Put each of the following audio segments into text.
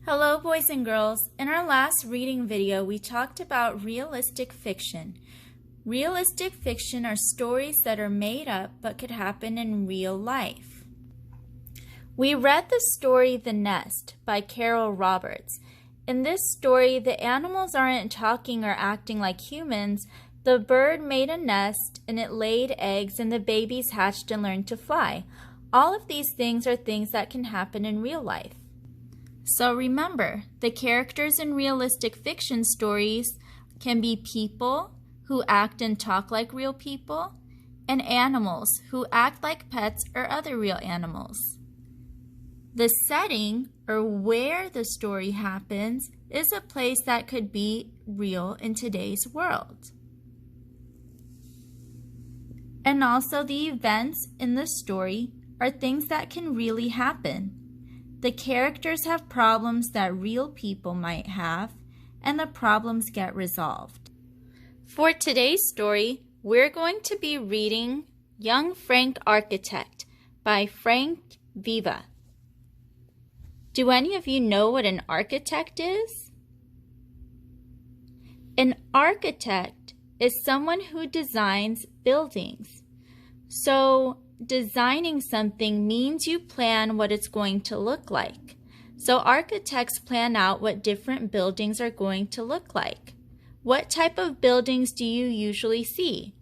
Hello, boys and girls. In our last reading video, we talked about realistic fiction. Realistic fiction are stories that are made up but could happen in real life. We read the story The Nest by Carol Roberts. In this story, the animals aren't talking or acting like humans. The bird made a nest and it laid eggs and the babies hatched and learned to fly. All of these things are things that can happen in real life. So remember, the characters in realistic fiction stories can be people who act and talk like real people, and animals who act like pets or other real animals. The setting, or where the story happens, is a place that could be real in today's world. And also the events in the story are things that can really happen. The characters have problems that real people might have, and the problems get resolved. For today's story, we're going to be reading Young Frank Architect by Frank Viva. Do any of you know what an architect is? An architect is someone who designs buildings. So, designing something means you plan what it's going to look like. So architects plan out what different buildings are going to look like. What type of buildings do you usually see?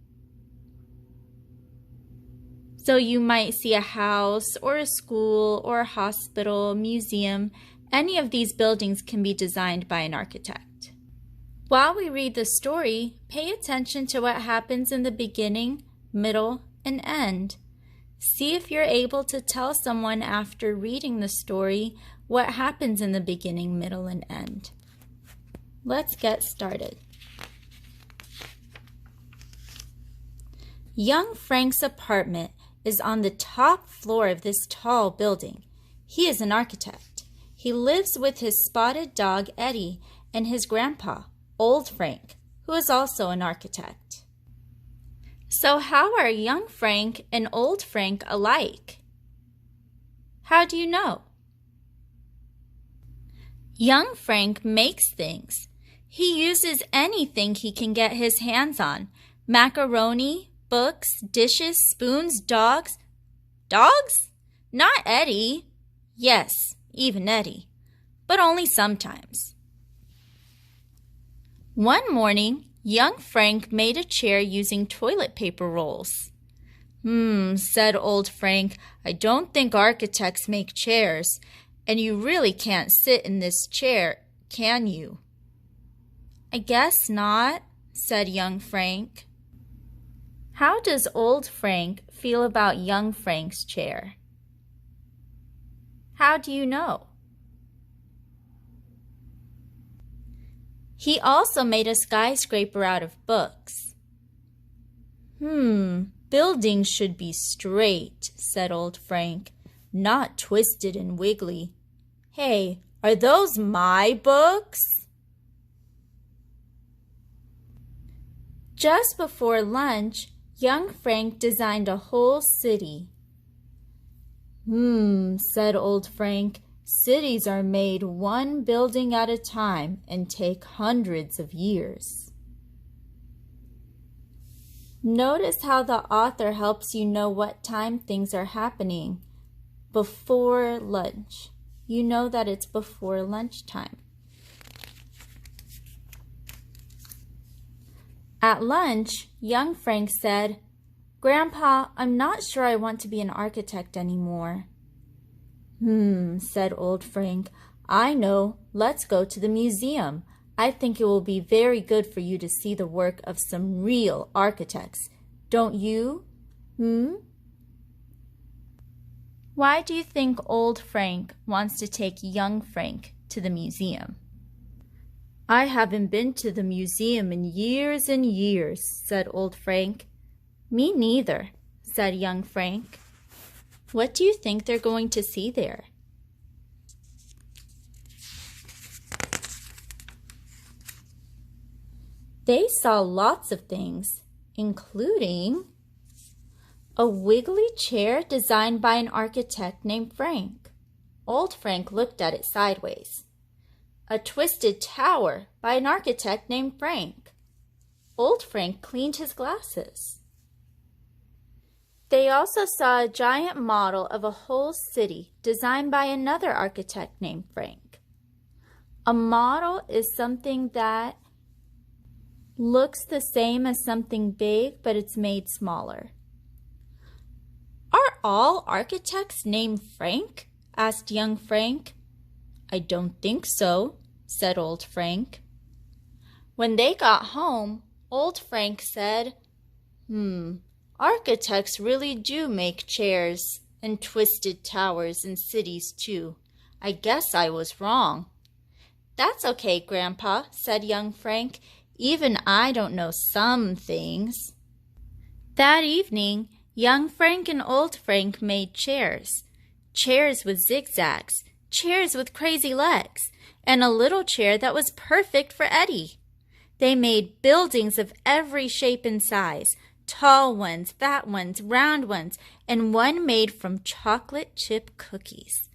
So you might see a house or a school or a hospital, museum. Any of these buildings can be designed by an architect. While we read the story, pay attention to what happens in the beginning, middle, and end. See if you're able to tell someone after reading the story what happens in the beginning, middle, and end. Let's get started. Young Frank's apartment is on the top floor of this tall building. He is an architect. He lives with his spotted dog, Eddie, and his grandpa, Old Frank, who is also an architect. So how are Young Frank and Old Frank alike? How do you know? Young Frank makes things. He uses anything he can get his hands on. Macaroni, books, dishes, spoons, dogs. Dogs? Not Eddie. Yes, even Eddie, but only sometimes. One morning, Young Frank made a chair using toilet paper rolls. Said Old Frank, I don't think architects make chairs, and you really can't sit in this chair, can you? I guess not, said Young Frank. How does Old Frank feel about Young Frank's chair? How do you know? He also made a skyscraper out of books. Buildings should be straight, said Old Frank, not twisted and wiggly. Hey, are those my books? Just before lunch, Young Frank designed a whole city. Said Old Frank, cities are made one building at a time and take hundreds of years. Notice how the author helps you know what time things are happening. Before lunch. You know that it's before lunchtime. At lunch, Young Frank said, Grandpa, I'm not sure I want to be an architect anymore. Said Old Frank, I know. Let's go to the museum. I think it will be very good for you to see the work of some real architects. Don't you? Why do you think Old Frank wants to take Young Frank to the museum? I haven't been to the museum in years and years, said Old Frank. Me neither, said Young Frank. What do you think they're going to see there? They saw lots of things, including a wiggly chair designed by an architect named Frank. Old Frank looked at it sideways. A twisted tower by an architect named Frank. Old Frank cleaned his glasses. They also saw a giant model of a whole city designed by another architect named Frank. A model is something that looks the same as something big, but it's made smaller. Are all architects named Frank? Asked young Frank. I don't think so, said old Frank. When they got home, old Frank said, architects really do make chairs and twisted towers in cities too. I guess I was wrong. That's okay, Grandpa, said young Frank. Even I don't know some things. That evening, young Frank and old Frank made chairs. Chairs with zigzags, chairs with crazy legs, and a little chair that was perfect for Eddie. They made buildings of every shape and size, tall ones, fat ones, round ones, and one made from chocolate chip cookies.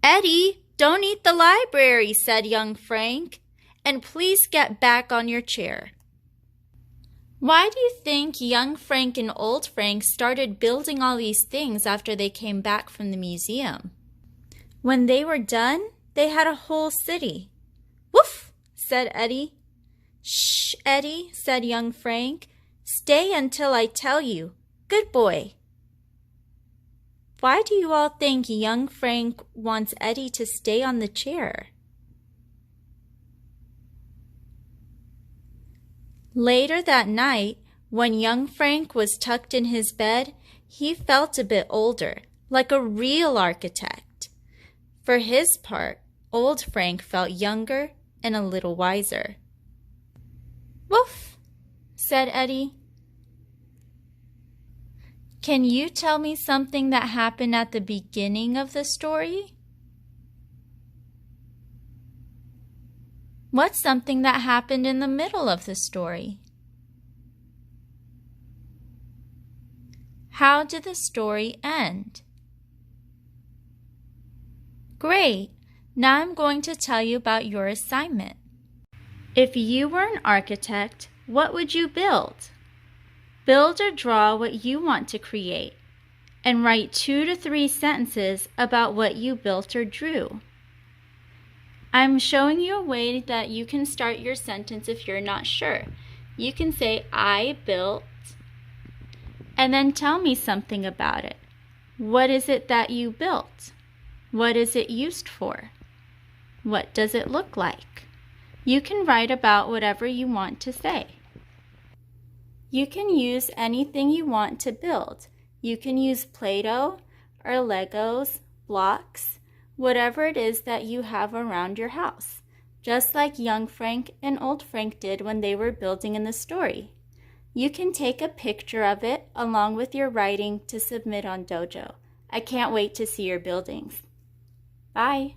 Eddie, don't eat the library, said young Frank, and please get back on your chair. Why do you think young Frank and old Frank started building all these things after they came back from the museum? When they were done, they had a whole city. Woof, said Eddie. Shh, Eddie, said young Frank. Stay until I tell you. Good boy. Why do you all think young Frank wants Eddie to stay on the chair? Later that night, when young Frank was tucked in his bed, he felt a bit older, like a real architect. For his part, old Frank felt younger and a little wiser. Woof, said Eddie. Can you tell me something that happened at the beginning of the story? What's something that happened in the middle of the story? How did the story end? Great! Now I'm going to tell you about your assignment. If you were an architect, what would you build? Build or draw what you want to create, and write 2 to 3 sentences about what you built or drew. I'm showing you a way that you can start your sentence if you're not sure. You can say, I built, and then tell me something about it. What is it that you built? What is it used for? What does it look like? You can write about whatever you want to say. You can use anything you want to build. You can use Play-Doh or Legos, blocks, whatever it is that you have around your house, just like young Frank and old Frank did when they were building in the story. You can take a picture of it along with your writing to submit on Dojo. I can't wait to see your buildings. Bye.